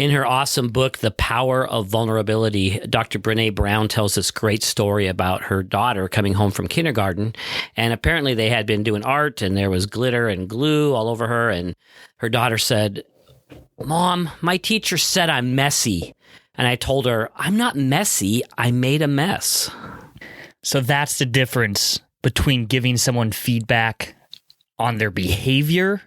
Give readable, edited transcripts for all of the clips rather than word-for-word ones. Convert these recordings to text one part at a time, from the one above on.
In her awesome book, The Power of Vulnerability, Dr. Brene Brown tells this great story about her daughter coming home from kindergarten. And apparently they had been doing art and there was glitter and glue all over her. And her daughter said, "Mom, my teacher said I'm messy." And I told her, "I'm not messy. I made a mess." So that's the difference between giving someone feedback on their behavior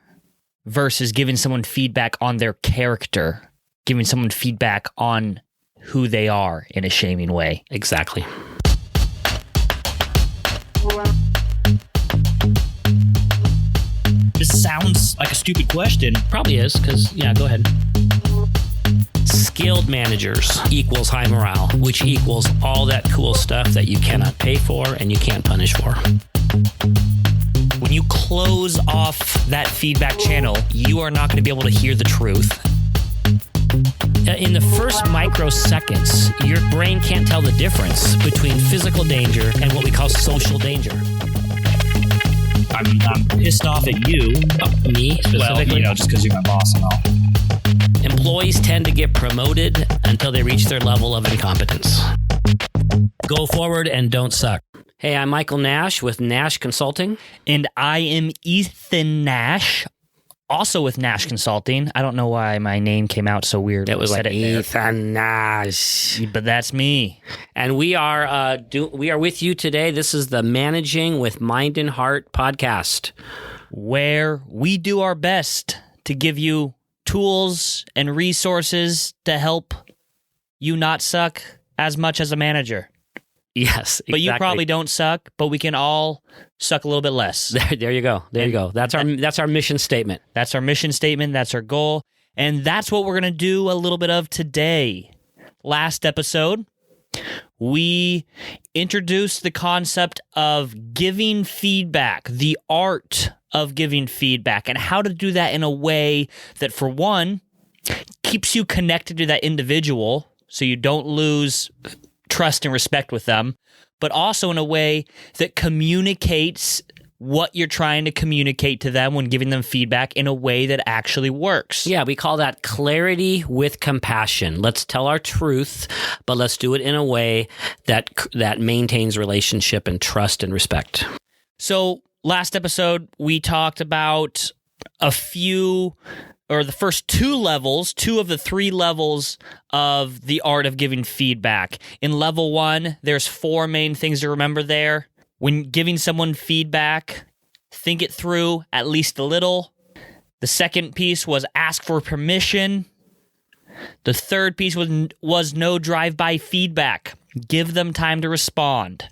versus giving someone feedback on their character, giving someone feedback on who they are in a shaming way. Exactly. This sounds like a stupid question. Probably is, because, go ahead. Skilled managers equals high morale, which equals all that cool stuff that you cannot pay for and you can't punish for. When you close off that feedback channel, you are not going to be able to hear the truth. In the first microseconds, your brain can't tell the difference between physical danger and what we call social danger. I'm pissed off at you. Me, specifically? Well, just because you're my boss and all. Employees tend to get promoted until they reach their level of incompetence. Go forward and don't suck. Hey, I'm Michael Nash with Nash Consulting. And I am Ethan Nash, also with Nash Consulting. I don't know why my name came out so weird. It was like Ethan Nash. But that's me. And we are with you today. This is the Managing with Mind and Heart podcast, where we do our best to give you tools and resources to help you not suck as much as a manager. Yes, exactly. But you probably don't suck, but we can all suck a little bit less. There you go. There you go. That's our mission statement. That's our mission statement. That's our goal. And that's what we're going to do a little bit of today. Last episode, we introduced the concept of giving feedback, the art of giving feedback, and how to do that in a way that, for one, keeps you connected to that individual so you don't lose trust and respect with them, but also in a way that communicates what you're trying to communicate to them when giving them feedback in a way that actually works. Yeah, we call that clarity with compassion. Let's tell our truth, but let's do it in a way that maintains relationship and trust and respect. So last episode, we talked about the first two of the three levels of the art of giving feedback. In level 1, there's 4 main things to remember there. When giving someone feedback, think it through at least a little. The second piece was ask for permission. The third piece was no drive-by feedback. Give them time to respond.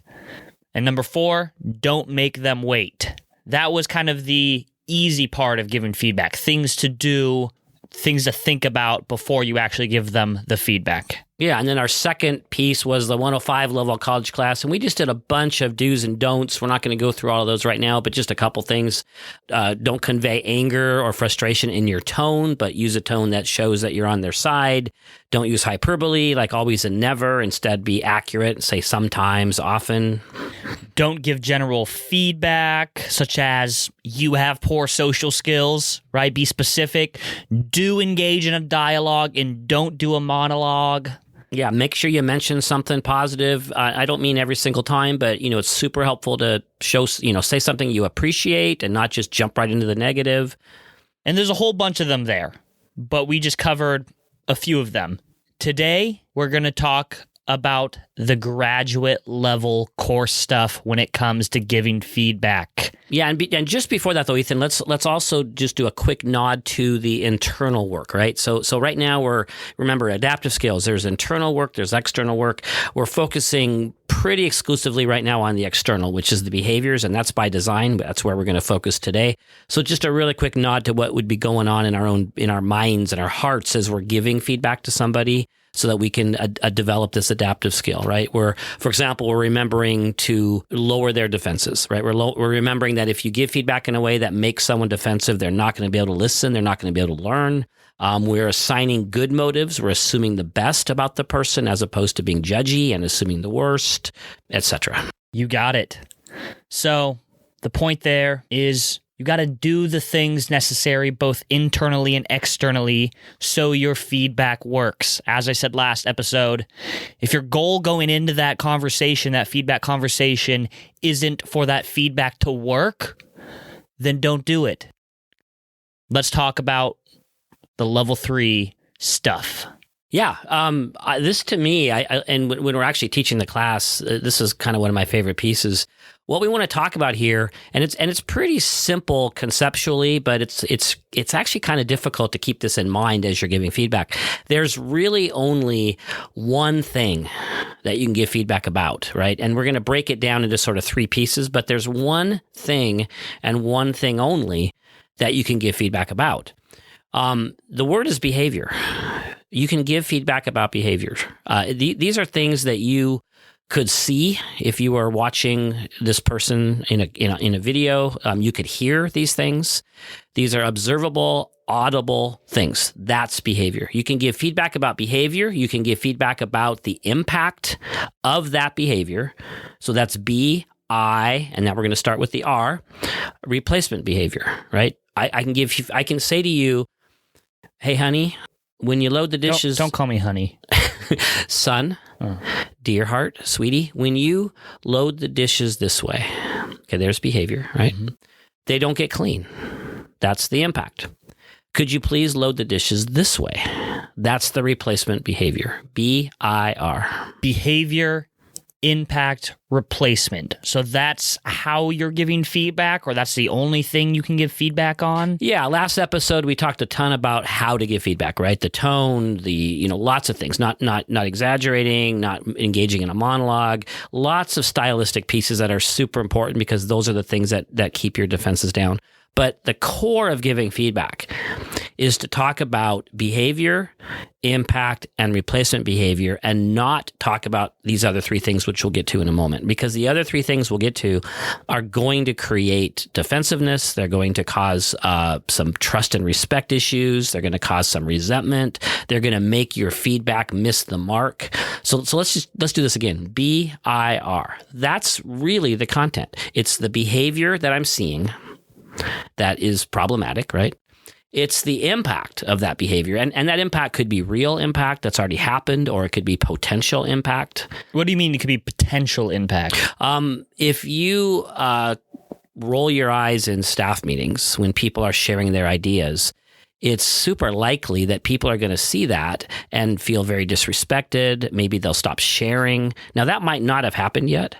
And number 4, don't make them wait. That was kind of the easy part of giving feedback. Things to do, things to think about before you actually give them the feedback. Yeah, and then our second piece was the 105 level college class, and we just did a bunch of do's and don'ts. We're not going to go through all of those right now, but just a couple things. Don't convey anger or frustration in your tone, but use a tone that shows that you're on their side. Don't use hyperbole, like always and never. Instead, be accurate and say sometimes, often. Don't give general feedback, such as you have poor social skills, right? Be specific. Do engage in a dialogue and don't do a monologue. Yeah, make sure you mention something positive. I don't mean every single time, but it's super helpful to show, say something you appreciate and not just jump right into the negative. And there's a whole bunch of them there, but we just covered a few of them. Today, we're going to talk about the graduate level course stuff when it comes to giving feedback. Yeah, and just before that though, Ethan, let's also just do a quick nod to the internal work, right? So right now remember adaptive skills. There's internal work, there's external work. We're focusing pretty exclusively right now on the external, which is the behaviors, and that's by design. That's where we're going to focus today. So just a really quick nod to what would be going on in our minds and our hearts as we're giving feedback to somebody, so that we can develop this adaptive skill, right? Where, for example, we're remembering to lower their defenses, right? We're remembering that if you give feedback in a way that makes someone defensive, they're not going to be able to listen, they're not going to be able to learn. We're assigning good motives. We're assuming the best about the person as opposed to being judgy and assuming the worst, etc. You got it. So the point there is You got to do the things necessary both internally and externally so your feedback works. As I said last episode, if your goal going into that conversation, that feedback conversation, isn't for that feedback to work, then don't do it. Let's talk about the level 3 stuff. Yeah, this to me, and when we're actually teaching the class, this is kind of one of my favorite pieces. What we want to talk about here, and it's pretty simple conceptually, but it's actually kind of difficult to keep this in mind as you're giving feedback. There's really only one thing that you can give feedback about, right? And we're going to break it down into sort of 3 pieces, but there's one thing and one thing only that you can give feedback about. The word is behavior. You can give feedback about behavior. These are things that you could see if you were watching this person in a video. You could hear these things. These are observable, audible things. That's behavior. You can give feedback about behavior. You can give feedback about the impact of that behavior. So that's B, I, and now we're going to start with the R, replacement behavior, right? I can say to you, hey, honey, when you load the dishes... Don't call me honey. Son, dear heart, sweetie, when you load the dishes this way, okay, there's behavior, right? Mm-hmm. They don't get clean. That's the impact. Could you please load the dishes this way? That's the replacement behavior. BIR. Behavior, impact, replacement. So that's how you're giving feedback, or that's the only thing you can give feedback on? Yeah, last episode we talked a ton about how to give feedback, right? The tone, lots of things, not exaggerating, not engaging in a monologue, lots of stylistic pieces that are super important because those are the things that keep your defenses down. But the core of giving feedback is to talk about behavior, impact, and replacement behavior, and not talk about these other 3 things, which we'll get to in a moment. Because the other 3 things we'll get to are going to create defensiveness. They're going to cause some trust and respect issues. They're going to cause some resentment. They're going to make your feedback miss the mark. So let's do this again. BIR. That's really the content. It's the behavior that I'm seeing that is problematic, right? It's the impact of that behavior. And that impact could be real impact that's already happened, or it could be potential impact. What do you mean it could be potential impact? If you roll your eyes in staff meetings when people are sharing their ideas, it's super likely that people are going to see that and feel very disrespected. Maybe they'll stop sharing. Now, that might not have happened yet,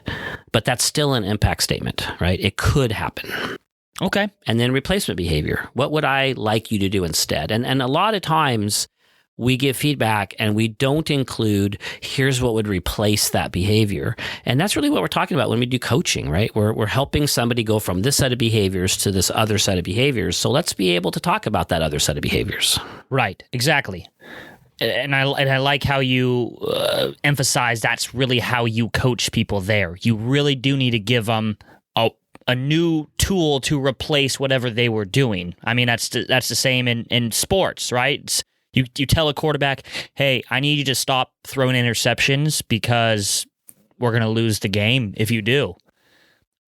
but that's still an impact statement, right? It could happen. Okay. And then replacement behavior. What would I like you to do instead? And a lot of times we give feedback and we don't include, here's what would replace that behavior. And that's really what we're talking about when we do coaching, right? We're helping somebody go from this set of behaviors to this other set of behaviors. So let's be able to talk about that other set of behaviors. Right. Exactly. And I like how you emphasize that's really how you coach people there. You really do need to give them a new tool to replace whatever they were doing. I mean, that's the same in sports, right? You tell a quarterback, hey, I need you to stop throwing interceptions because we're going to lose the game if you do.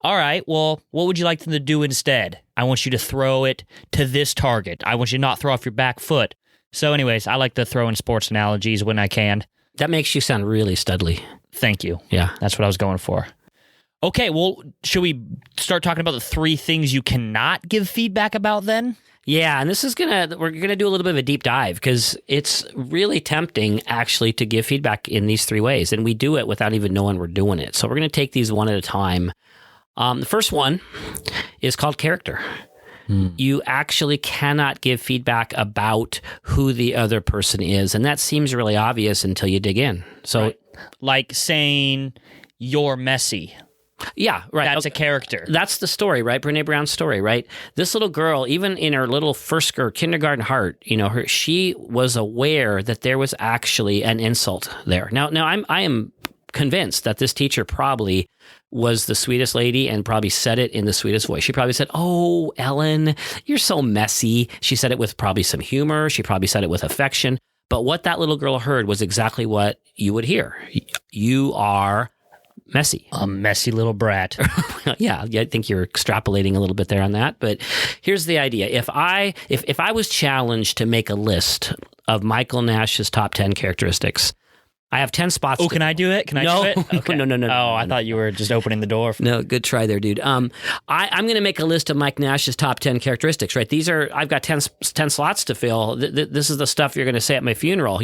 All right, well, what would you like them to do instead? I want you to throw it to this target. I want you to not throw off your back foot. So anyways, I like to throw in sports analogies when I can. That makes you sound really studly. Thank you. Yeah. That's what I was going for. Okay, well, should we start talking about the 3 things you cannot give feedback about then? Yeah, and we're gonna do a little bit of a deep dive because it's really tempting actually to give feedback in these 3 ways, and we do it without even knowing we're doing it. So we're gonna take these one at a time. The first one is called character. You actually cannot give feedback about who the other person is, and that seems really obvious until you dig in. So, right. Like saying you're messy. Yeah, right. That's a character. That's the story, right? Brene Brown's story, right? This little girl, even in her little first or kindergarten heart, she was aware that there was actually an insult there. Now, I am convinced that this teacher probably was the sweetest lady and probably said it in the sweetest voice. She probably said, "Oh, Ellen, you're so messy." She said it with probably some humor. She probably said it with affection. But what that little girl heard was exactly what you would hear. You are messy. A messy little brat. Yeah, I think you're extrapolating a little bit there on that. But here's the idea. If I was challenged to make a list of Michael Nash's top 10 characteristics, I have 10 spots. Oh, can I do it? Can I do it? Okay. No. Oh, I thought you were just opening the door. No, good try there, dude. I'm going to make a list of Mike Nash's top 10 characteristics, right? I've got 10 slots to fill. This is the stuff you're going to say at my funeral,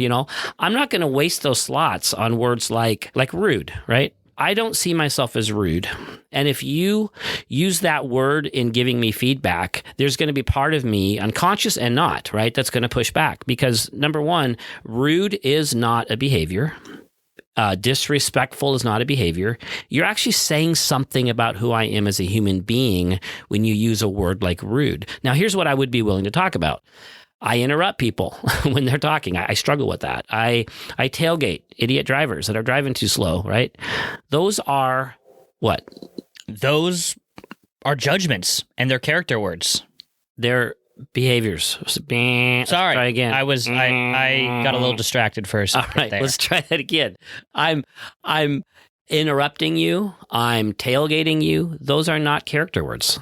I'm not going to waste those slots on words like rude, right? I don't see myself as rude. And if you use that word in giving me feedback, there's going to be part of me, unconscious and not, right, that's going to push back. Because number one, rude is not a behavior. Disrespectful is not a behavior. You're actually saying something about who I am as a human being when you use a word like rude. Now, here's what I would be willing to talk about. I interrupt people when they're talking. I struggle with that. I tailgate idiot drivers that are driving too slow, right? Those are what? Those are judgments and they're character words. They're behaviors. Sorry. Try again. I got a little distracted first. All right, let's try that again. I'm interrupting you. I'm tailgating you. Those are not character words.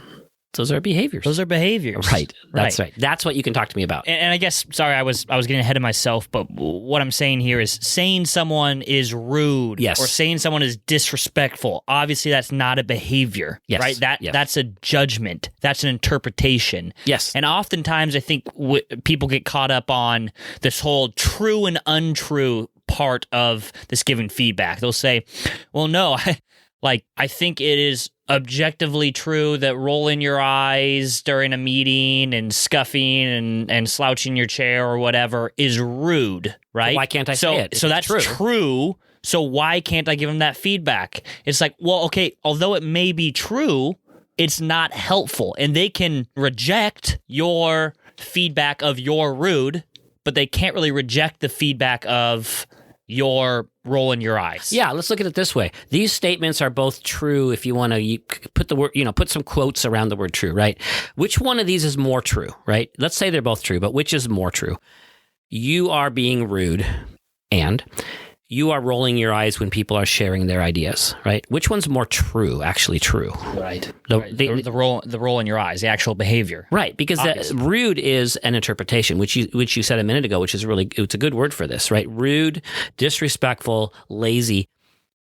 Those are behaviors. Those are behaviors. Right. That's right. That's what you can talk to me about. And I guess, sorry, I was getting ahead of myself, but what I'm saying here is saying someone is rude yes. or saying someone is disrespectful. Obviously, that's not a behavior, yes. right? That's a judgment. That's an interpretation. Yes. And oftentimes, I think people get caught up on this whole true and untrue part of this giving feedback. They'll say, well, no, I think it is objectively true that rolling your eyes during a meeting and scuffing and slouching your chair or whatever is rude, right? So why can't I say it? So that's true. So why can't I give them that feedback? It's like, well, okay, although it may be true, it's not helpful. And they can reject your feedback of you're rude, but they can't really reject the feedback of you're rolling your eyes. Yeah, let's look at it this way. These statements are both true if you want to put the word, put some quotes around the word true, right? Which one of these is more true, right? Let's say they're both true, but which is more true? You are being rude and you are rolling your eyes when people are sharing their ideas, right? Which one's more true, actually true? Right. The roll in your eyes, the actual behavior. Right, because rude is an interpretation, which you said a minute ago, which is it's a good word for this, right? Rude, disrespectful, lazy.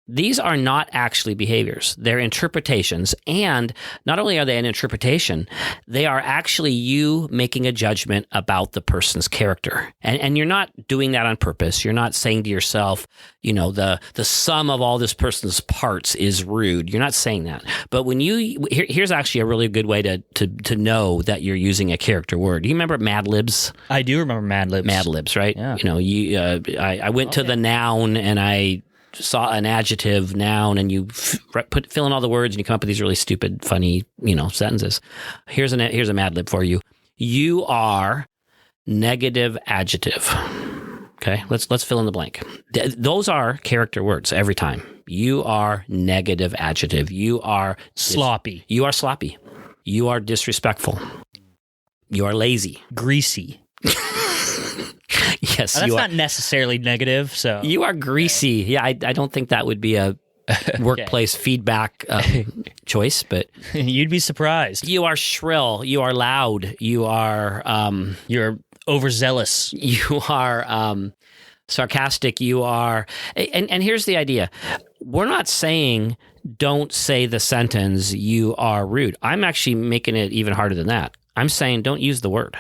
These are not actually behaviors. They're interpretations. And not only are they an interpretation, they are actually you making a judgment about the person's character. And you're not doing that on purpose. You're not saying to yourself, the sum of all this person's parts is rude. You're not saying that. But when here's actually a really good way to know that you're using a character word. Do you remember Mad Libs? I do remember Mad Libs. Mad Libs, right? Yeah. I went to the noun and I saw an adjective noun and you fill in all the words and you come up with these really stupid, funny, sentences. Here's a Mad Lib for you. You are negative adjective. Okay, let's fill in the blank. Those are character words every time. You are negative adjective. You are sloppy. You are sloppy. You are disrespectful. You are lazy. Greasy. Yes, that's not necessarily negative. So you are greasy. Yeah, I don't think that would be a workplace feedback choice, but you'd be surprised. You are shrill. You are loud. You are you're overzealous. You are sarcastic. You are, and here's the idea: we're not saying don't say the sentence "you are rude." I'm actually making it even harder than that. I'm saying don't use the word.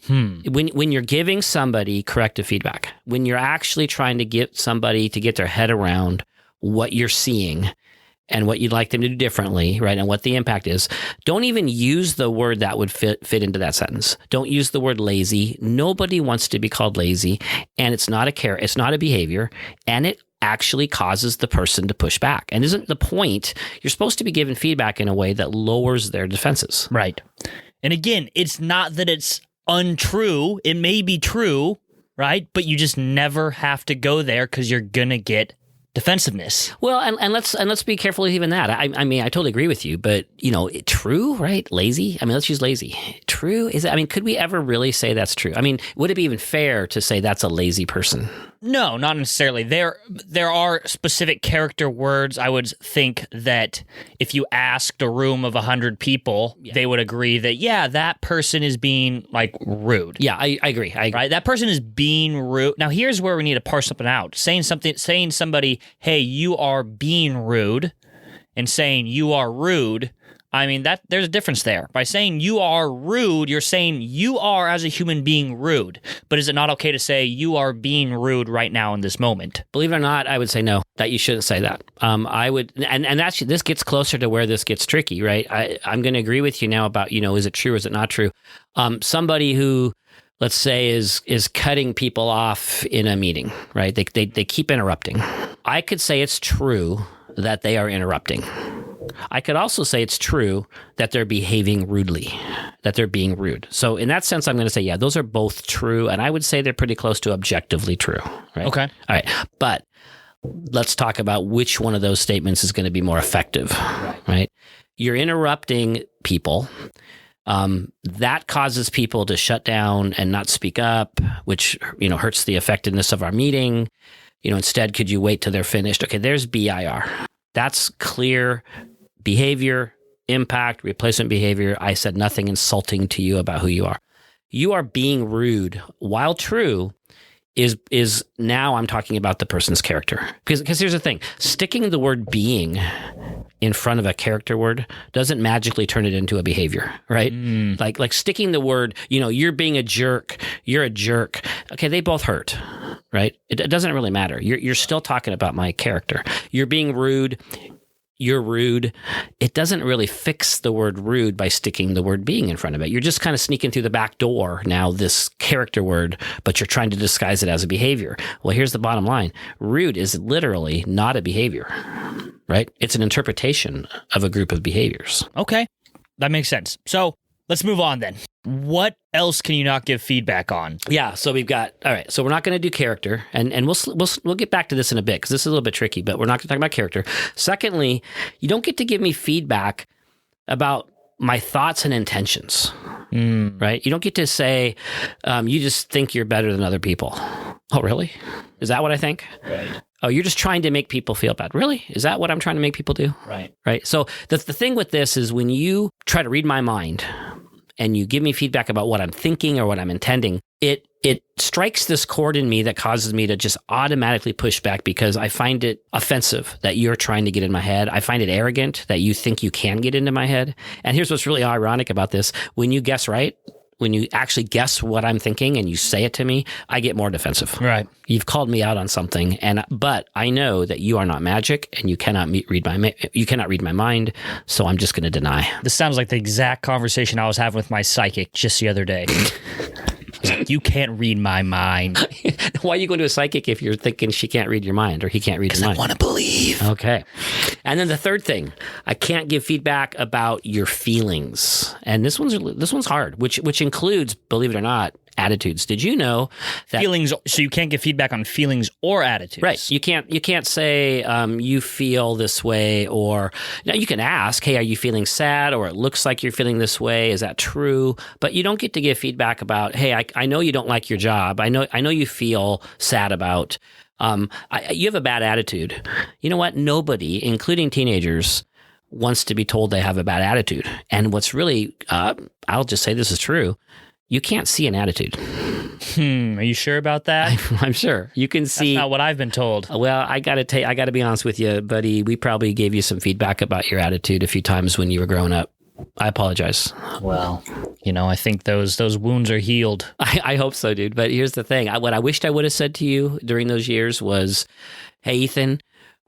When you're giving somebody corrective feedback, when you're actually trying to get somebody to get their head around what you're seeing and what you'd like them to do differently, right, and what the impact is, don't even use the word that would fit into that sentence. Don't use the word lazy. Nobody wants to be called lazy, and it's not a behavior, and it actually causes the person to push back. And isn't the point, you're supposed to be giving feedback in a way that lowers their defenses. Right. And again, it's not that it's untrue. It may be true, right? But you just never have to go there because you're going to get defensiveness. Well, and let's be careful with even that. I mean, I totally agree with you, but true, right? Lazy. I mean, let's use lazy. True is. I mean, could we ever really say that's true? I mean, would it be even fair to say that's a lazy person? No, not necessarily. There are specific character words. I would think that if you asked a room of 100 people, they would agree that, that person is being, like, rude. Yeah, I agree. Right? That person is being rude. Now, here's where we need to parse something out. Saying somebody, hey, you are being rude, and saying you are rude, I mean, there's a difference there. By saying you are rude, you're saying you are, as a human being, rude. But is it not okay to say you are being rude right now in this moment? Believe it or not, I would say no, that you shouldn't say that. I would, and actually, this gets closer to where this gets tricky, right? I'm going to agree with you now about, is it true or is it not true? Somebody who, let's say, is cutting people off in a meeting, right? They keep interrupting. I could say it's true that they are interrupting. I could also say it's true that they're behaving rudely, that they're being rude. So in that sense, I'm going to say, those are both true. And I would say they're pretty close to objectively true. Right? Okay. All right. But let's talk about which one of those statements is going to be more effective, right? You're interrupting people. That causes people to shut down and not speak up, which, hurts the effectiveness of our meeting. Instead, could you wait till they're finished? Okay, there's BIR. That's clear behavior, impact, replacement behavior. I said nothing insulting to you about who you are. You are being rude, while true, is now I'm talking about the person's character. Because here's the thing, sticking the word being in front of a character word doesn't magically turn it into a behavior, right? Like sticking the word, you're being a jerk, you're a jerk. Okay, they both hurt, right? It doesn't really matter. You're still talking about my character. You're being rude. You're rude. It doesn't really fix the word rude by sticking the word being in front of it. You're just kind of sneaking through the back door now, this character word, but you're trying to disguise it as a behavior. Well, here's the bottom line. Rude is literally not a behavior, right? It's an interpretation of a group of behaviors. Okay, that makes sense. So let's move on then. What else can you not give feedback on? Yeah, so we've got, all right, so we're not going to do character, and we'll get back to this in a bit, because this is a little bit tricky, but we're not going to talk about character. Secondly, you don't get to give me feedback about my thoughts and intentions, right? You don't get to say, you just think you're better than other people. Oh, really? Is that what I think? Right. Oh, you're just trying to make people feel bad. Really? Is that what I'm trying to make people do? Right. Right. So the thing with this is when you try to read my mind and you give me feedback about what I'm thinking or what I'm intending, it strikes this chord in me that causes me to just automatically push back, because I find it offensive that you're trying to get in my head. I find it arrogant that you think you can get into my head. And here's what's really ironic about this. When you guess right, when you actually guess what I'm thinking and you say it to me, I get more defensive. Right. You've called me out on something, but I know that you are not magic and you cannot read my mind, so I'm just going to deny. This sounds like the exact conversation I was having with my psychic just the other day. You can't read my mind. Why are you going to a psychic if you're thinking she can't read your mind or he can't read your mind? I want to believe. Okay. And then the third thing, I can't give feedback about your feelings. And this one's hard, which includes, believe it or not, attitudes. Did you know that feelings? So you can't give feedback on feelings or attitudes, right? You can't say you feel this way, or you can ask, hey, are you feeling sad? Or it looks like you're feeling this way. Is that true? But you don't get to give feedback about, hey, I know you don't like your job. I know you feel sad about. You have a bad attitude. You know what? Nobody, including teenagers, wants to be told they have a bad attitude. And what's really, I'll just say this is true. You can't see an attitude. Are you sure about that? I'm sure. You can see. That's not what I've been told. Well, I got to be honest with you, buddy. We probably gave you some feedback about your attitude a few times when you were growing up. I apologize. Well, I think those wounds are healed. I hope so, dude. But here's the thing. What I wished I would have said to you during those years was, hey, Ethan,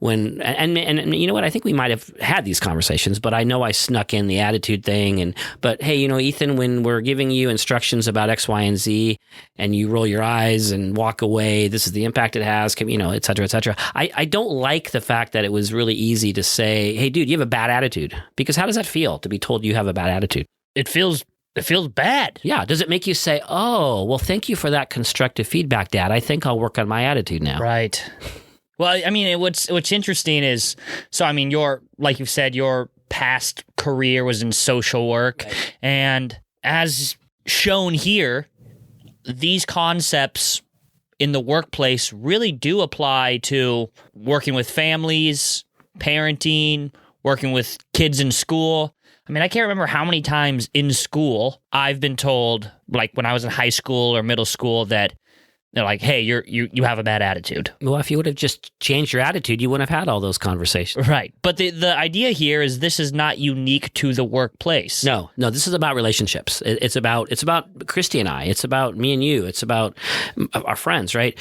and you know what? I think we might have had these conversations, but I know I snuck in the attitude thing. But hey, Ethan, when we're giving you instructions about X, Y, and Z, and you roll your eyes and walk away, this is the impact it has, et cetera, et cetera. I don't like the fact that it was really easy to say, hey, dude, you have a bad attitude. Because how does that feel to be told you have a bad attitude? It feels bad. Yeah. Does it make you say, oh, well, thank you for that constructive feedback, Dad. I think I'll work on my attitude now. Right. Well, I mean, what's interesting is, like you said, your past career was in social work. Right. And as shown here, these concepts in the workplace really do apply to working with families, parenting, working with kids in school. I mean, I can't remember how many times in school I've been told, like when I was in high school or middle school, that they're like, hey, you have a bad attitude. Well, if you would have just changed your attitude, you wouldn't have had all those conversations. Right. But the idea here is this is not unique to the workplace. No, this is about relationships. It's about Christy and I. It's about me and you. It's about our friends, right?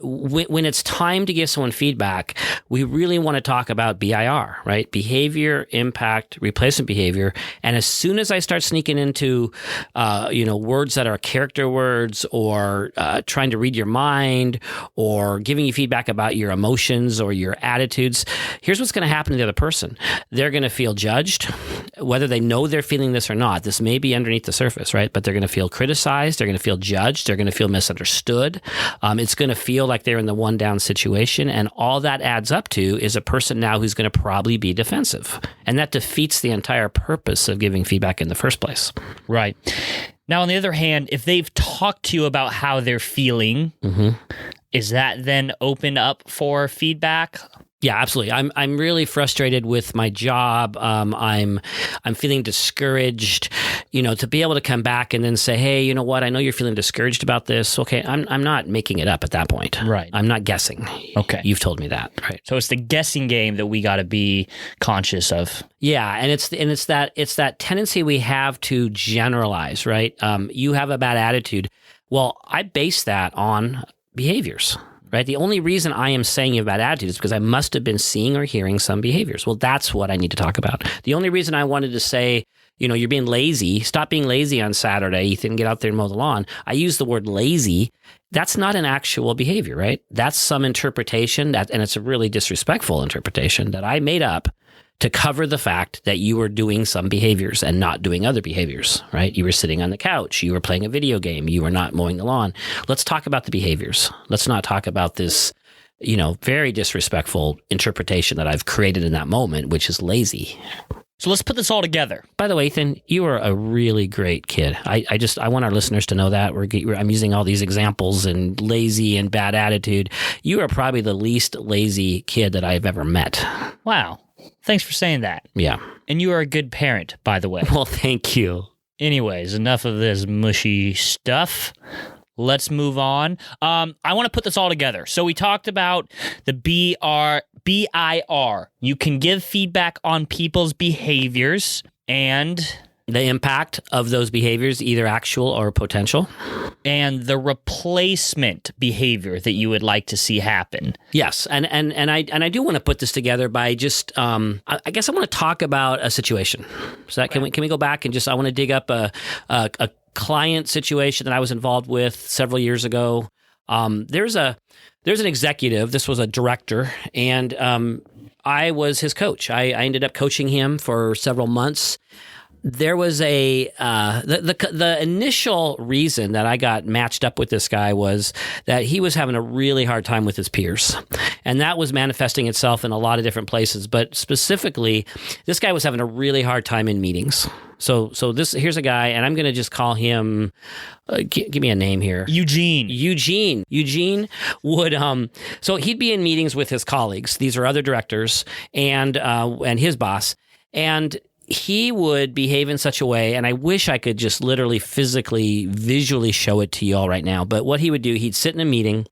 When it's time to give someone feedback, we really want to talk about BIR, right? Behavior, impact, replacement behavior. And as soon as I start sneaking into, words that are character words or trying to read your mind or giving you feedback about your emotions or your attitudes, here's what's going to happen to the other person. They're going to feel judged, whether they know they're feeling this or not. This may be underneath the surface, right? But they're going to feel criticized. They're going to feel judged. They're going to feel misunderstood. It's going to feel like they're in the one down situation. And all that adds up to is a person now who's going to probably be defensive. And that defeats the entire purpose of giving feedback in the first place. Right. Now, on the other hand, if they've talked to you about how they're feeling, is that then open up for feedback? Yeah, absolutely. I'm really frustrated with my job. I'm feeling discouraged. To be able to come back and then say, hey, you know what? I know you're feeling discouraged about this. Okay, I'm not making it up at that point. Right. I'm not guessing. Okay. You've told me that. Right. So it's the guessing game that we got to be conscious of. Yeah, and it's that tendency we have to generalize, right? You have a bad attitude. Well, I base that on behaviors. Right? The only reason I am saying you have bad attitude is because I must have been seeing or hearing some behaviors. Well, that's what I need to talk about. The only reason I wanted to say, you're being lazy, stop being lazy on Saturday, Ethan, get out there and mow the lawn. I use the word lazy. That's not an actual behavior, right? That's some interpretation, and it's a really disrespectful interpretation that I made up to cover the fact that you were doing some behaviors and not doing other behaviors, right? You were sitting on the couch. You were playing a video game. You were not mowing the lawn. Let's talk about the behaviors. Let's not talk about this, very disrespectful interpretation that I've created in that moment, which is lazy. So let's put this all together. By the way, Ethan, you are a really great kid. I want our listeners to know that. I'm using all these examples and lazy and bad attitude. You are probably the least lazy kid that I've ever met. Wow. Thanks for saying that. Yeah. And you are a good parent, by the way. Well, thank you. Anyways, enough of this mushy stuff. Let's move on. I want to put this all together. So we talked about the BIR. You can give feedback on people's behaviors and the impact of those behaviors, either actual or potential. And the replacement behavior that you would like to see happen. Yes, and I do want to put this together by just I guess I want to talk about a situation. So that can we go back and I want to dig up a client situation that I was involved with several years ago. There's an executive. This was a director, and I was his coach. I ended up coaching him for several months. There was the initial reason that I got matched up with this guy was that he was having a really hard time with his peers. And that was manifesting itself in a lot of different places. But specifically, this guy was having a really hard time in meetings. So here's a guy, and I'm going to just call him, give me a name here. Eugene would, so he'd be in meetings with his colleagues. These are other directors and his boss. And he would behave in such a way, and I wish I could just literally physically, visually show it to you all right now. But what he would do, he'd sit in a meeting,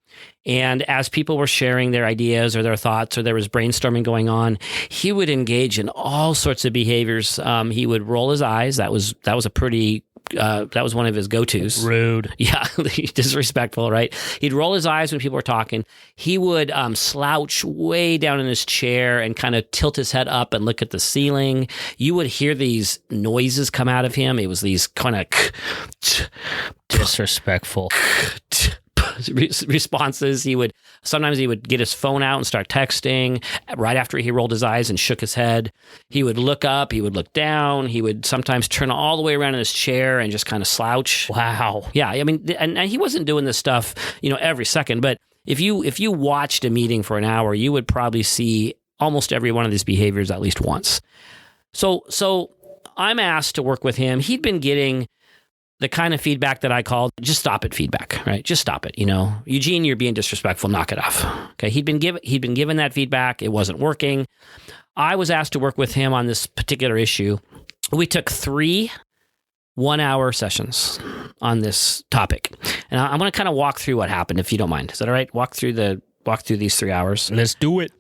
and as people were sharing their ideas or their thoughts or there was brainstorming going on, he would engage in all sorts of behaviors. He would roll his eyes. That was a pretty... that was one of his go-tos. Rude. Yeah, disrespectful, right? He'd roll his eyes when people were talking. He would slouch way down in his chair and kind of tilt his head up and look at the ceiling. You would hear these noises come out of him. It was these kind of disrespectful responses. Sometimes he would get his phone out and start texting right after he rolled his eyes and shook his head. He would look up, he would look down, he would sometimes turn all the way around in his chair and just kind of slouch. Wow. Yeah, I mean, and he wasn't doing this stuff, every second, but if you watched a meeting for an hour, you would probably see almost every one of these behaviors at least once. So I'm asked to work with him. He'd been getting the kind of feedback that I called just stop it feedback, right? Just stop it. Eugene, you're being disrespectful. Knock it off. Okay. He'd been given that feedback. It wasn't working. I was asked to work with him on this particular issue. We took 3 1-hour sessions on this topic. And I'm going to kind of walk through what happened, if you don't mind. Is that all right? Walk through these 3 hours. Let's do it.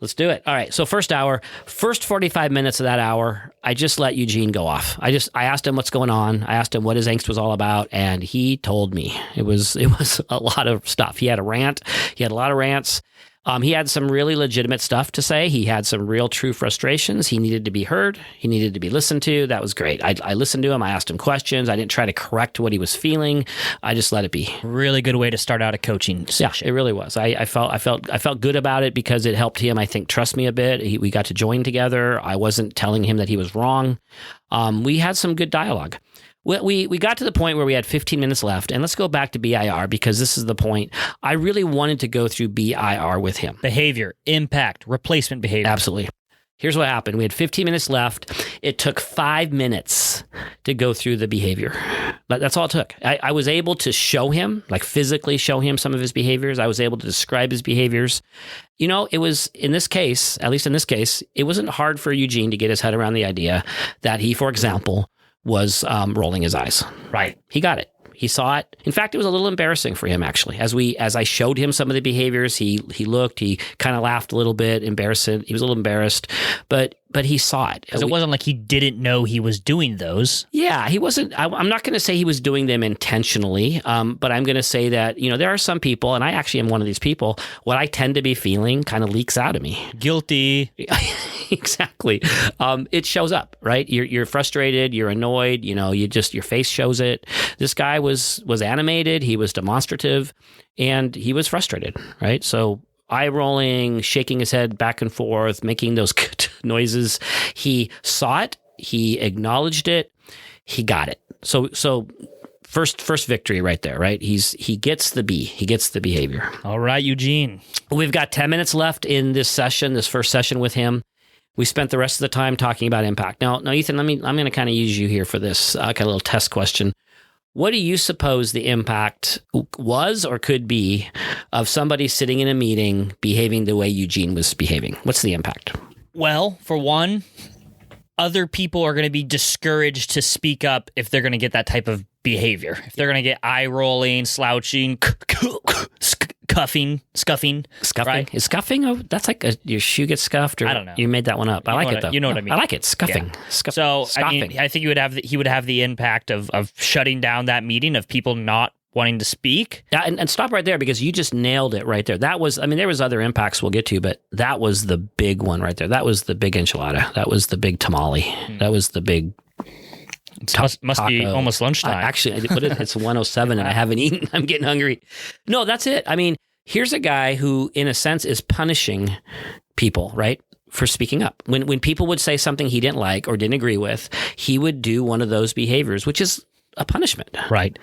All right. So first 45 minutes of that hour, I just let Eugene go off. I asked him what's going on. I asked him what his angst was all about, and he told me. It was a lot of stuff. He had a rant. He had a lot of rants. He had some really legitimate stuff to say. He had some real true frustrations. He needed to be heard. He needed to be listened to. That was great. I listened to him. I asked him questions. I didn't try to correct what he was feeling. I just let it be. Really good way to start out a coaching session. Yeah, it really was. I felt good about it because it helped him, I think, trust me a bit. We got to join together. I wasn't telling him that he was wrong. We had some good dialogue. We got to the point where we had 15 minutes left, and let's go back to BIR because this is the point. I really wanted to go through BIR with him. Behavior, impact, replacement behavior. Absolutely. Here's what happened. We had 15 minutes left. It took 5 minutes to go through the behavior. That's all it took. I was able to show him, like physically show him some of his behaviors. I was able to describe his behaviors. It was, in this case, at least in this case, it wasn't hard for Eugene to get his head around the idea that he, for example, was rolling his eyes. Right. He got it. He saw it. In fact, it was a little embarrassing for him, actually. As I showed him some of the behaviors, he looked, he kind of laughed a little bit, embarrassed. He was a little embarrassed, but he saw it. Because it wasn't like he didn't know he was doing those. Yeah, he wasn't. I'm not going to say he was doing them intentionally, but I'm going to say that, there are some people, and I actually am one of these people, what I tend to be feeling kind of leaks out of me. Guilty. Exactly. It shows up, right? You're frustrated, you're annoyed, your face shows it. This guy was animated, he was demonstrative, and he was frustrated, right? So eye rolling, shaking his head back and forth, making those noises. He saw it, he acknowledged it, he got it. So first victory right there, right? He gets the B, he gets the behavior. All right, Eugene. We've got 10 minutes left in this first session with him. We spent the rest of the time talking about impact. Now, Ethan, I'm going to kind of use you here for this kind of little test question. What do you suppose the impact was or could be of somebody sitting in a meeting behaving the way Eugene was behaving? What's the impact? Well, for one, other people are going to be discouraged to speak up if they're going to get that type of behavior. If they're going to get eye rolling, slouching, scuffing. Right? Is scuffing? Oh, that's like your shoe gets scuffed. Or I don't know. You made that one up. I like it though. You know what I mean. I like it. Scuffing. Yeah. So I think he would have the impact of shutting down that meeting, of people not wanting to speak. Yeah, and stop right there because you just nailed it right there. That was, there was other impacts we'll get to, but that was the big one right there. That was the big enchilada. That was the big tamale. That was the big must be almost lunchtime. Actually, it's 1:07 and I haven't eaten. I'm getting hungry. No, that's it. Here's a guy who, in a sense, is punishing people, right, for speaking up. When people would say something he didn't like or didn't agree with, he would do one of those behaviors, which is a punishment. Right.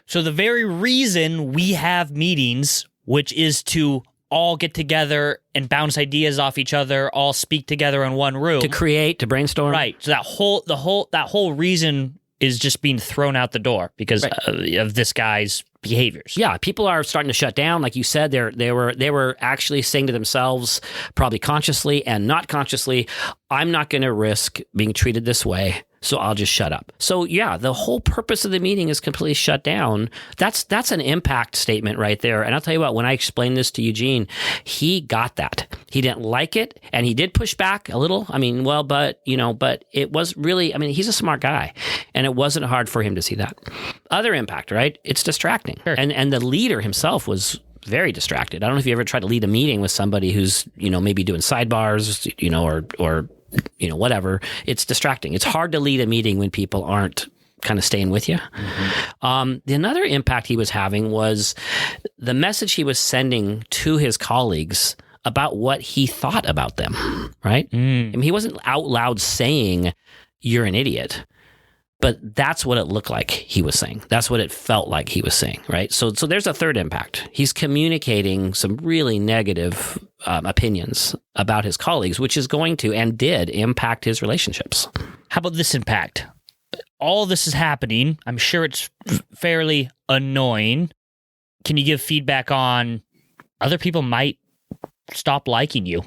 So the very reason we have meetings, which is to all get together and bounce ideas off each other, all speak together in one room. To brainstorm. Right. So that whole reason is just being thrown out the door because of this guy's behaviors. Yeah, people are starting to shut down. Like you said, they were actually saying to themselves, probably consciously and not consciously, I'm not going to risk being treated this way, so I'll just shut up. So yeah, the whole purpose of the meeting is completely shut down. That's an impact statement right there. And I'll tell you what, when I explained this to Eugene, he got that. He didn't like it, and he did push back a little. But it was really, he's a smart guy, and it wasn't hard for him to see that. Other impact, right? It's distracting. Sure. And the leader himself was very distracted. I don't know if you ever tried to lead a meeting with somebody who's, maybe doing sidebars, or whatever. It's distracting. It's hard to lead a meeting when people aren't kind of staying with you. Mm-hmm. Another impact he was having was the message he was sending to his colleagues about what he thought about them, right? He wasn't out loud saying, you're an idiot. But that's what it looked like he was saying. That's what it felt like he was saying, right? So there's a third impact. He's communicating some really negative opinions about his colleagues, which is going to and did impact his relationships. How about this impact? all this is happening, I'm sure it's fairly annoying. Can you give feedback on other people might stop liking you?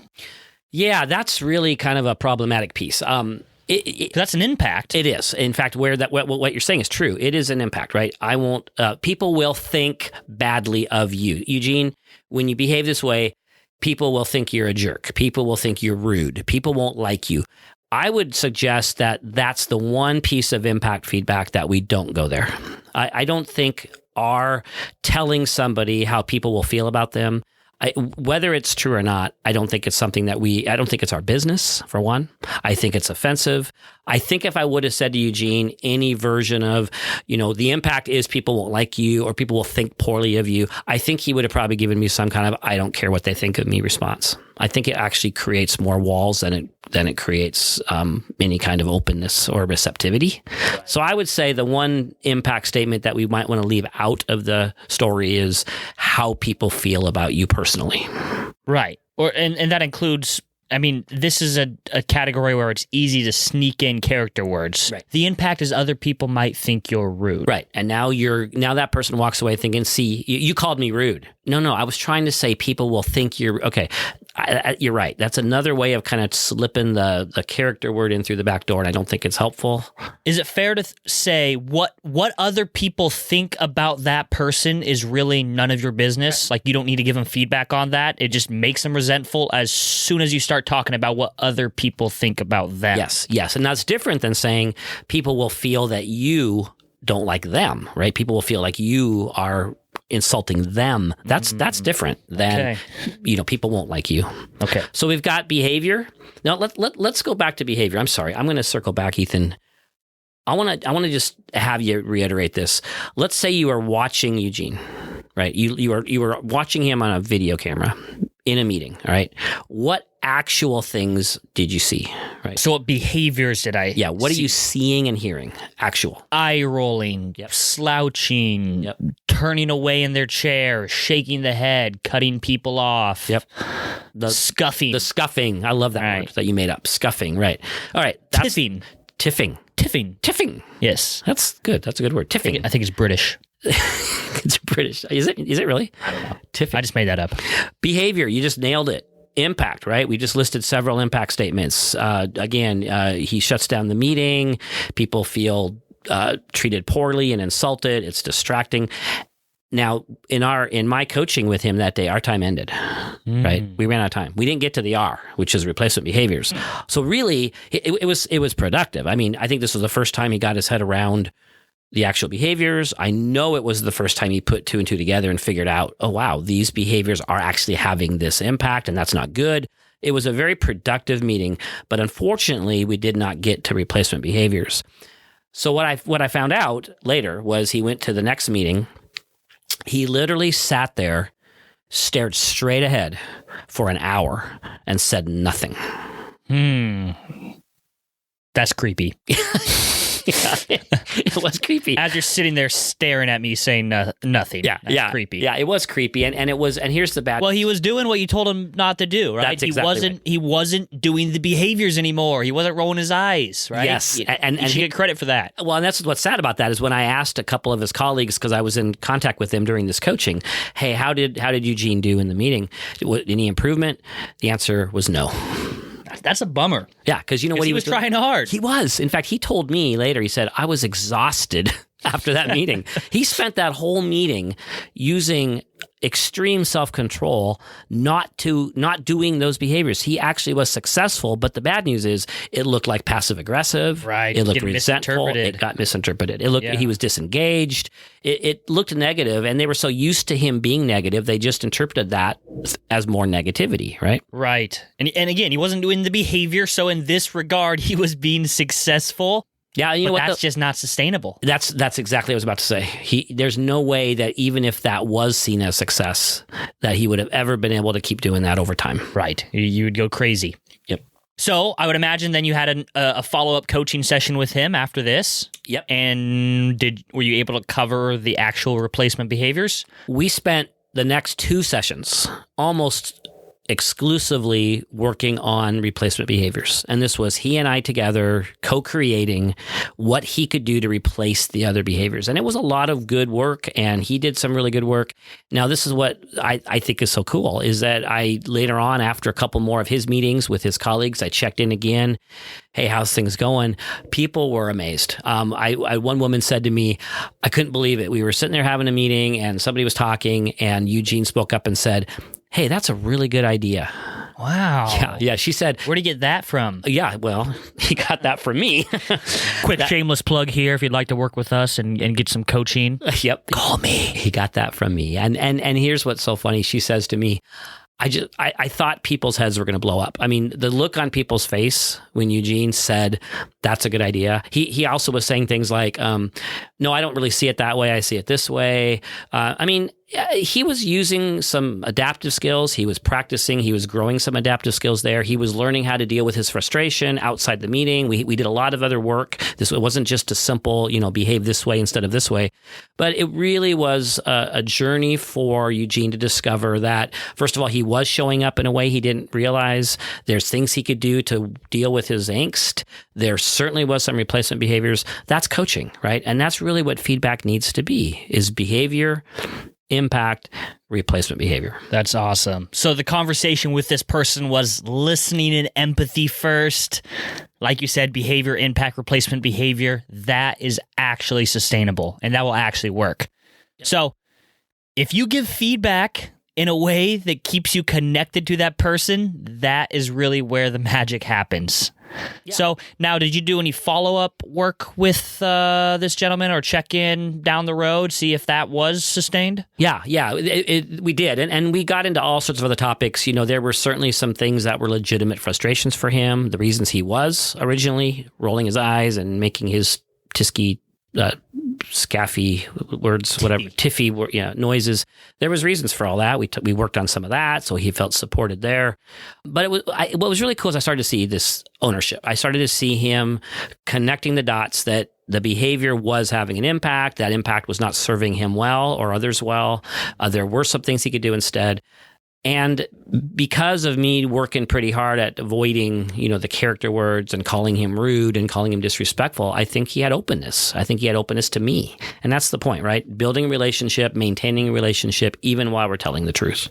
Yeah, that's really kind of a problematic piece. That's an impact. It is. In fact, what you're saying is true. It is an impact, right? I won't. People will think badly of you, Eugene. When you behave this way, people will think you're a jerk. People will think you're rude. People won't like you. I would suggest that that's the one piece of impact feedback that we don't go there. I don't think our telling somebody how people will feel about them, whether it's true or not, I don't think it's something that I don't think it's our business, for one. I think it's offensive. I think if I would have said to Eugene any version of, the impact is people won't like you or people will think poorly of you, I think he would have probably given me some kind of I don't care what they think of me response. I think it actually creates more walls than it creates any kind of openness or receptivity. So I would say the one impact statement that we might want to leave out of the story is how people feel about you personally. Right. And that includes, this is a category where it's easy to sneak in character words. Right. The impact is other people might think you're rude. Right. And now that person walks away thinking, see, you called me rude. No, I was trying to say people will think you're, okay, you're right. That's another way of kind of slipping the character word in through the back door, and I don't think it's helpful. Is it fair to say what other people think about that person is really none of your business? Like, you don't need to give them feedback on that. It just makes them resentful as soon as you start talking about what other people think about them. Yes. And that's different than saying people will feel that you don't like them, right? People will feel like you are insulting them. That's different than, people won't like you. Okay. So we've got behavior. Now let's go back to behavior. I'm sorry. I'm going to circle back, Ethan. I want to just have you reiterate this. Let's say you are watching Eugene, right? You are watching him on a video camera in a meeting, all right? What actual things did you see, right? So what behaviors did I what see? Are you seeing and hearing? Actual. Eye rolling, slouching, turning away in their chair, shaking the head, cutting people off. Yep. Scuffing. The scuffing. I love that word that you made up. Scuffing, right. All right. Tiffing. Tiffing. Yes. That's good. That's a good word. Tiffing. I think it's British. It's British. Is it really? I don't know. Tiffing. I just made that up. Behavior. You just nailed it. Impact, right? We just listed several impact statements. He shuts down the meeting. People feel treated poorly and insulted. It's distracting. Now, in my coaching with him that day, our time ended, right? We ran out of time. We didn't get to the R, which is replacement behaviors. So really, it was productive. I think this was the first time he got his head around the actual behaviors. I know it was the first time he put two and two together and figured out, oh, wow, these behaviors are actually having this impact, and that's not good. It was a very productive meeting, but unfortunately, we did not get to replacement behaviors. So what I found out later was he went to the next meeting. He literally sat there, stared straight ahead for an hour, and said nothing. That's creepy. It was creepy. As you're sitting there staring at me saying nothing. That's creepy. Yeah, it was creepy. And here's the bad. Well, he was doing what you told him not to do, right? That's exactly right. He wasn't doing the behaviors anymore. He wasn't rolling his eyes, right? Yes. And you should get credit for that. Well, and that's what's sad about that is when I asked a couple of his colleagues, because I was in contact with them during this coaching, hey, how did Eugene do in the meeting? Any improvement? The answer was no. That's a bummer. Yeah, because you know what he was trying hard. He was. In fact, he told me later, he said, I was exhausted after that meeting. He spent that whole meeting using extreme self-control, not doing those behaviors. He actually was successful, but the bad news is it looked like passive-aggressive. Right. It looked resentful. It got misinterpreted. He was disengaged. It looked negative, and they were so used to him being negative, they just interpreted that as more negativity, right? Right. And again, he wasn't doing the behavior, so in this regard, he was being successful. Yeah, you know what? That's just not sustainable. That's exactly what I was about to say. There's no way that even if that was seen as success, that he would have ever been able to keep doing that over time. Right. You would go crazy. Yep. So I would imagine then you had a follow-up coaching session with him after this. Yep. And were you able to cover the actual replacement behaviors? We spent the next two sessions almost exclusively working on replacement behaviors. And this was he and I together co-creating what he could do to replace the other behaviors. And it was a lot of good work, and he did some really good work. Now, this is what I think is so cool, is that I later on, after a couple more of his meetings with his colleagues, I checked in again. Hey, how's things going? People were amazed. One woman said to me, I couldn't believe it. We were sitting there having a meeting and somebody was talking, and Eugene spoke up and said, hey, that's a really good idea. Wow. Yeah. She said, where'd he get that from? Yeah, well, he got that from me. Quick shameless plug here if you'd like to work with us and get some coaching. Yep. Call me. He got that from me. And here's what's so funny. She says to me, I thought people's heads were going to blow up. I mean, the look on people's face when Eugene said, that's a good idea. He also was saying things like, no, I don't really see it that way. I see it this way. He was using some adaptive skills. He was practicing. He was growing some adaptive skills there. He was learning how to deal with his frustration outside the meeting. We did a lot of other work. It wasn't just a simple, behave this way instead of this way. But it really was a journey for Eugene to discover that, first of all, he was showing up in a way he didn't realize. There's things he could do to deal with his angst. There certainly was some replacement behaviors. That's coaching, right? And that's really what feedback needs to be, is behavior, impact, replacement behavior. That's awesome. So the conversation with this person was listening and empathy first. Like you said, behavior, impact, replacement behavior. That is actually sustainable, and that will actually work. So if you give feedback in a way that keeps you connected to that person, that is really where the magic happens. Yeah. So now, did you do any follow-up work with this gentleman, or check in down the road, see if that was sustained? Yeah, we did. And we got into all sorts of other topics. There were certainly some things that were legitimate frustrations for him, the reasons he was originally rolling his eyes and making his tisky, scaffy words, whatever, tiffy noises. There was reasons for all that. We worked on some of that, so he felt supported there. But what was really cool is I started to see this ownership. I started to see him connecting the dots that the behavior was having an impact. That impact was not serving him well or others well. There were some things he could do instead. And because of me working pretty hard at avoiding, the character words and calling him rude and calling him disrespectful, I think he had openness. I think he had openness to me. And that's the point, right? Building a relationship, maintaining a relationship, even while we're telling the truth.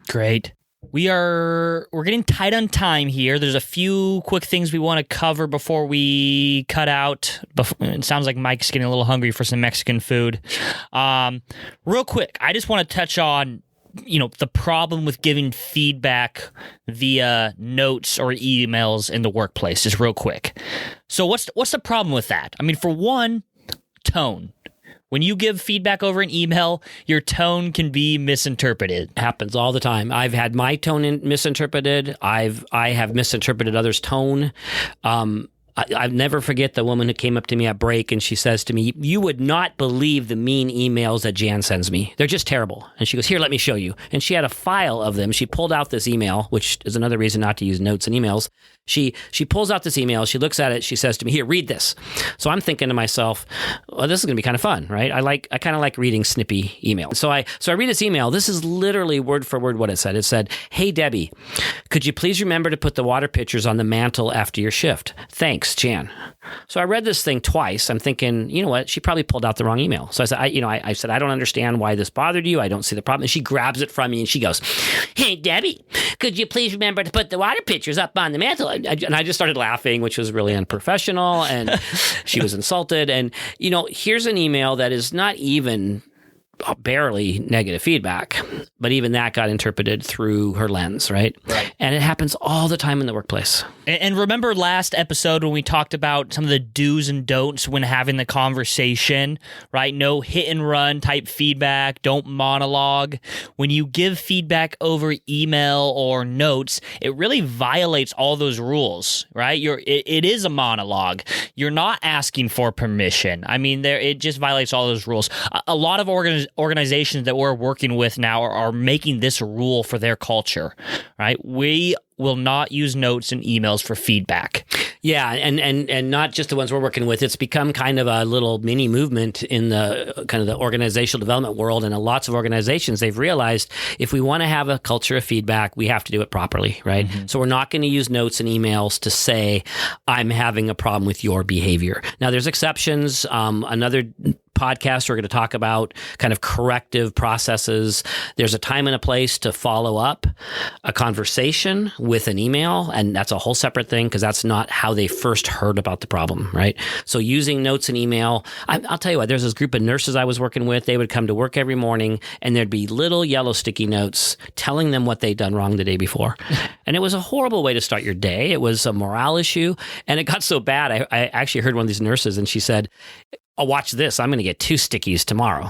Great. We're getting tight on time here. There's a few quick things we want to cover before we cut out. It sounds like Mike's getting a little hungry for some Mexican food. Real quick, I just want to touch on the problem with giving feedback via notes or emails in the workplace, just real quick. So what's the problem with that? I mean, for one, tone. When you give feedback over an email, your tone can be misinterpreted. It happens all the time. I've had my tone misinterpreted. I have misinterpreted others' tone. I'll never forget the woman who came up to me at break, and she says to me, you would not believe the mean emails that Jan sends me. They're just terrible. And she goes, here, let me show you. And she had a file of them. She pulled out this email, which is another reason not to use notes and emails. She pulls out this email. She looks at it. She says to me, here, read this. So I'm thinking to myself, well, this is going to be kind of fun, right? I kind of like reading snippy emails. So I read this email. This is literally word for word what it said. It said, hey, Debbie, could you please remember to put the water pitchers on the mantle after your shift? Thanks, Jan. So I read this thing twice. I'm thinking, you know what? She probably pulled out the wrong email. So I said, I said, I don't understand why this bothered you. I don't see the problem. And she grabs it from me and she goes, hey, Debbie, could you please remember to put the water pitchers up on the mantle? And I just started laughing, which was really unprofessional. And she was insulted. And, here's an email that is not even barely negative feedback, but even that got interpreted through her lens, right? And it happens all the time in the workplace. And remember last episode when we talked about some of the do's and don'ts when having the conversation, right? No hit and run type feedback. Don't monologue. When you give feedback over email or notes, it really violates all those rules, right? It is a monologue. You're not asking for permission. I mean, it just violates all those rules. A lot of organizations that we're working with now are making this a rule for their culture, right? We will not use notes and emails for feedback. Yeah, and not just the ones we're working with. It's become kind of a little mini movement in the kind of the organizational development world. And lots of organizations, they've realized if we want to have a culture of feedback, we have to do it properly, right? So we're not going to use notes and emails to say, I'm having a problem with your behavior. Now, there's exceptions. Another podcast, we're going to talk about kind of corrective processes. There's a time and a place to follow up a conversation with an email, and that's a whole separate thing because that's not how they first heard about the problem, right? So using notes and email, I'll tell you what, there's this group of nurses I was working with. They would come to work every morning, and there'd be little yellow sticky notes telling them what they'd done wrong the day before. And it was a horrible way to start your day. It was a morale issue, and it got so bad. I actually heard one of these nurses, and she said, oh, watch this. I'm going to get 2 stickies tomorrow.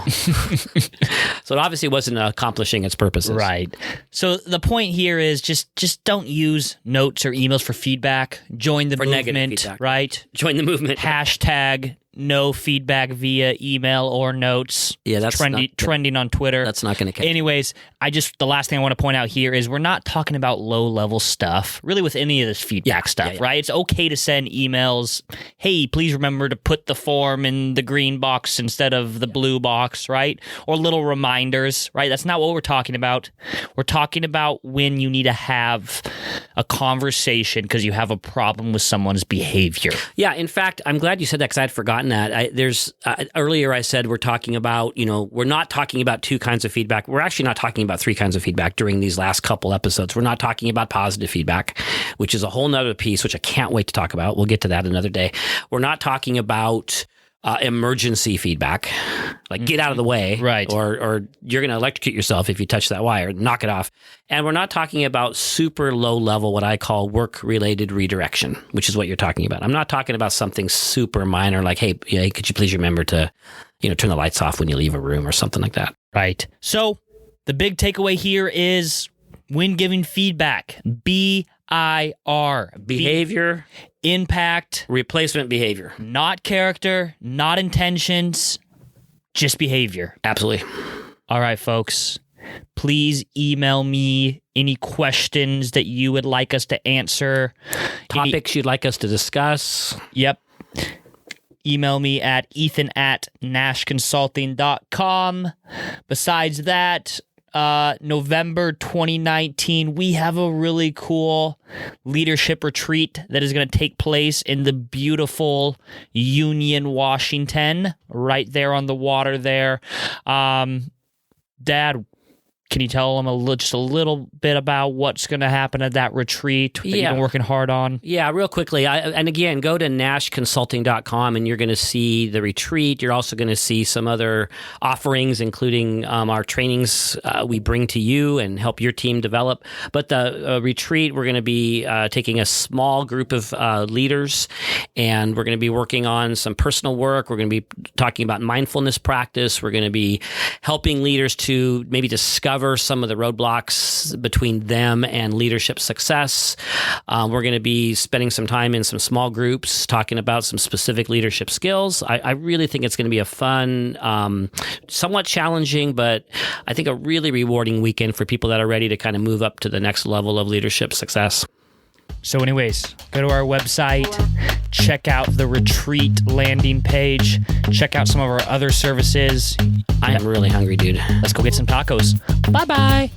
So it obviously wasn't accomplishing its purposes. Right. So the point here is just don't use notes or emails for feedback. Join the movement, right? Join the movement. Hashtag no feedback via email or notes. Yeah, that's trending on Twitter. That's not going to catch. Anyways, the last thing I want to point out here is we're not talking about low-level stuff, really, with any of this feedback stuff, right? It's okay to send emails, hey, please remember to put the form in the green box instead of the blue box, right? Or little reminders, right? That's not what we're talking about. We're talking about when you need to have a conversation because you have a problem with someone's behavior. Yeah, in fact, I'm glad you said that because I'd forgotten that. Earlier I said we're talking about, we're not talking about 2 kinds of feedback. We're actually not talking about 3 kinds of feedback during these last couple episodes. We're not talking about positive feedback, which is a whole nother piece, which I can't wait to talk about. We'll get to that another day. We're not talking about emergency feedback, like get out of the way, right? Or you're going to electrocute yourself if you touch that wire, knock it off. And we're not talking about super low level, what I call work-related redirection, which is what you're talking about. I'm not talking about something super minor like, hey, could you please remember to, turn the lights off when you leave a room or something like that. Right. So the big takeaway here is when giving feedback, BIR. Behavior. Impact. Replacement behavior. Not character, not intentions, just behavior. Absolutely. All right, folks. Please email me any questions that you would like us to answer. Topics you'd like us to discuss. Yep. Email me at ethan@nashconsulting.com. Besides that, November 2019, we have a really cool leadership retreat that is going to take place in the beautiful Union, Washington, right there on the water there. Dad, can you tell them just a little bit about what's going to happen at that retreat that you've been working hard on? Yeah, real quickly. And again, go to nashconsulting.com and you're going to see the retreat. You're also going to see some other offerings, including our trainings we bring to you and help your team develop. But the retreat, we're going to be taking a small group of leaders, and we're going to be working on some personal work. We're going to be talking about mindfulness practice. We're going to be helping leaders to maybe discover some of the roadblocks between them and leadership success. We're going to be spending some time in some small groups talking about some specific leadership skills. I really think it's going to be a fun, somewhat challenging, but I think a really rewarding weekend for people that are ready to kind of move up to the next level of leadership success. So anyways, go to our website, check out the retreat landing page, check out some of our other services. I am really hungry, dude. Let's go get some tacos. Bye-bye.